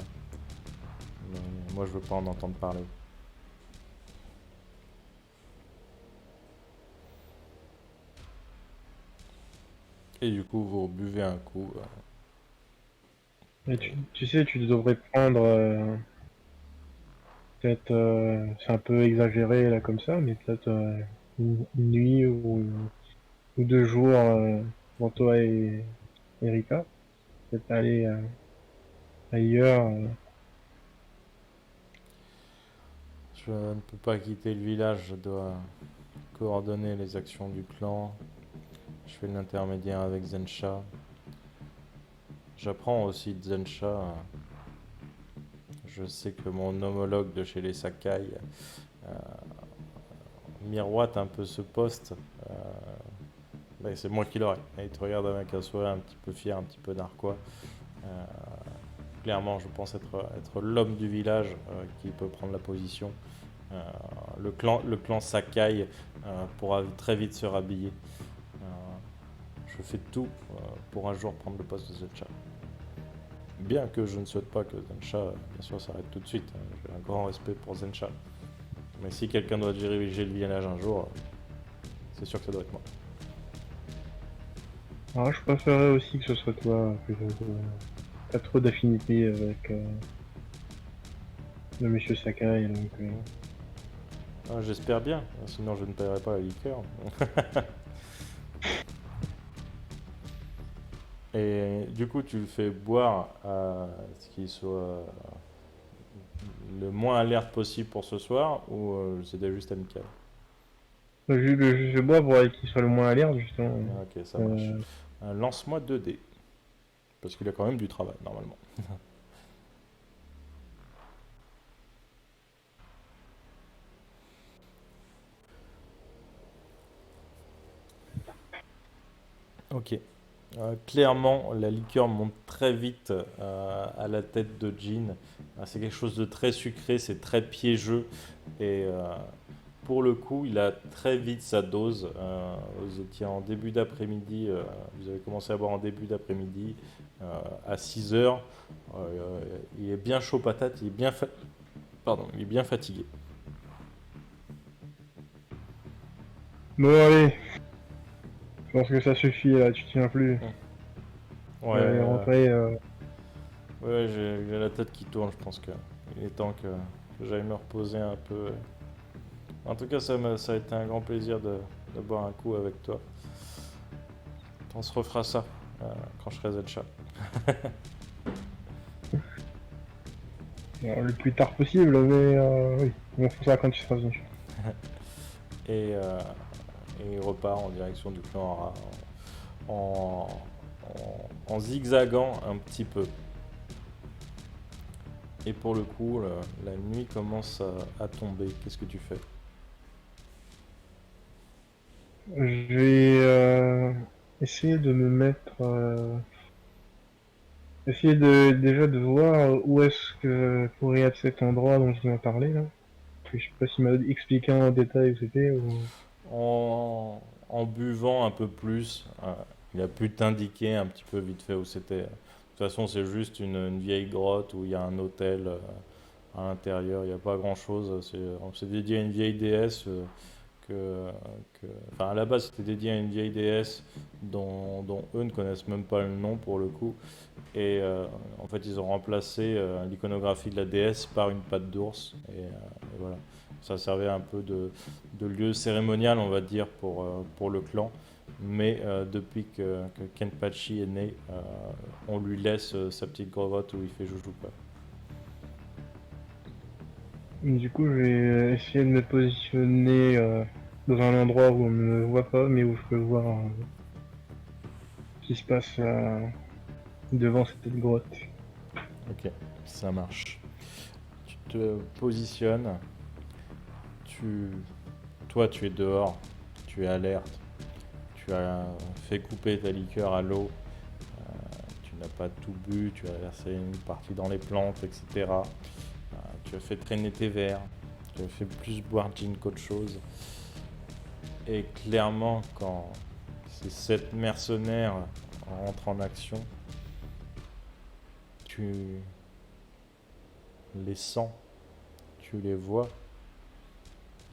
Mais moi, je veux pas en entendre parler. Et du coup, vous buvez un coup. Et tu sais, tu devrais prendre, peut-être, c'est un peu exagéré là comme ça, mais peut-être une nuit ou 2 jours pour toi et Erika. Peut-être aller ailleurs. Je ne peux pas quitter le village, je dois coordonner les actions du clan. Je fais l'intermédiaire avec Zensha. J'apprends aussi de Zensha. Je sais que mon homologue de chez les Sakai euh, miroite un peu ce poste. Mais c'est moi qui l'aurai. Et il te regarde avec un sourire un petit peu fier, un petit peu narquois. Euh, Clairement, je pense être l'homme du village qui peut prendre la position. Euh, le clan Sakai pourra très vite se rhabiller. Euh, je fais tout pour un jour prendre le poste de Zensha. Bien que je ne souhaite pas que Zensha, bien sûr, s'arrête tout de suite. J'ai un grand respect pour Zensha. Mais si quelqu'un doit diriger le village un jour, c'est sûr que ça doit être moi. Alors, je préférerais aussi que ce soit toi, plutôt que t'as trop d'affinité avec le monsieur Sakai, donc Ah, j'espère bien, sinon je ne paierai pas la liqueur. Et du coup, tu le fais boire à ce qu'il soit le moins alerte possible pour ce soir ou c'était juste amical? je bois pour qu'il soit le moins alerte, justement. Ah, ok, ça marche. Euh, Lance-moi 2 dés, parce qu'il a quand même du travail normalement. Ok. Clairement, la liqueur monte très vite à la tête de Jean. C'est quelque chose de très sucré, c'est très piégeux. Et pour le coup, il a très vite sa dose. Vous étiez en début d'après-midi, vous avez commencé à boire en début d'après-midi à 6 heures. Il est bien chaud patate, pardon, il est bien fatigué. Bon, allez, je pense que ça suffit là, tu tiens plus. Ouais, Je vais aller rentrer. ouais, j'ai la tête qui tourne, je pense qu'il est temps que j'aille me reposer un peu. En tout cas, ça a été un grand plaisir de boire un coup avec toi. On se refera ça quand je serai Zelcha. Alors, le plus tard possible, mais oui, on fera ça quand tu seras venu. Et, euh, et il repart en direction du clan Ara en, en zigzagant un petit peu. Et pour le coup, la nuit commence à tomber. Qu'est-ce que tu fais? Je vais essayer de me mettre. Essayer déjà de voir où est-ce que pourrait être cet endroit dont je viens de parler là. Parce que je sais pas s'il m'a expliqué en détail où c'était ou. En buvant un peu plus, il a pu t'indiquer un petit peu vite fait où c'était. De toute façon, c'est juste une vieille grotte où il y a un hôtel à l'intérieur. Il n'y a pas grand-chose. C'est dédié à une vieille déesse que, enfin, à la base, c'était dédié à une vieille déesse dont eux ne connaissent même pas le nom pour le coup. Et en fait, ils ont remplacé l'iconographie de la déesse par une patte d'ours. Et voilà. Ça servait un peu de lieu cérémonial, on va dire, pour le clan. Mais depuis que Kenpachi est né, on lui laisse sa petite grotte où il fait joujou, quoi. Du coup, je vais essayer de me positionner dans un endroit où on ne me voit pas, mais où je peux voir ce qui se passe devant cette grotte. Ok, ça marche. Tu te positionnes, tu, toi tu es dehors, tu es alerte, tu as fait couper ta liqueur à l'eau, tu n'as pas tout bu, tu as versé une partie dans les plantes, etc. Tu as fait traîner tes verres, qui avait fait plus boire Jean qu'autre chose. Et clairement, quand ces 7 mercenaires rentrent en action, tu les sens, tu les vois.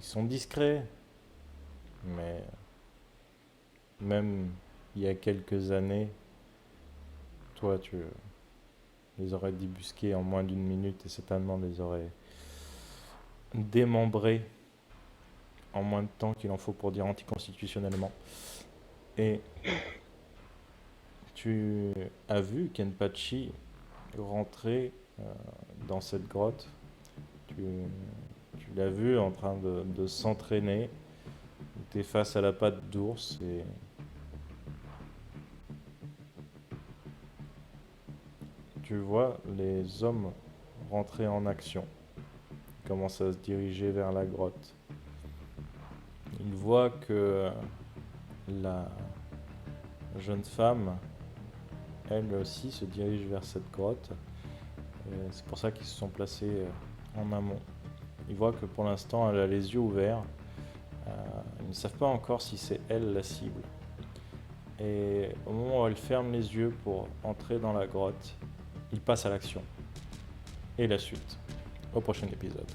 Ils sont discrets, mais même il y a quelques années, toi, tu les aurais débusqués en moins d'une minute et certainement les aurais démembrés en moins de temps qu'il en faut pour dire anticonstitutionnellement. Et tu as vu Kenpachi rentrer dans cette grotte. Tu, tu l'as vu en train de s'entraîner. Tu es face à la patte d'ours et tu vois les hommes rentrer en action. Ils commencent à se diriger vers la grotte. Ils voient que la jeune femme, elle aussi, se dirige vers cette grotte. Et c'est pour ça qu'ils se sont placés en amont. Ils voient que pour l'instant, elle a les yeux ouverts. Ils ne savent pas encore si c'est elle la cible. Et au moment où elle ferme les yeux pour entrer dans la grotte, ils passent à l'action. Et la suite, au prochain épisode.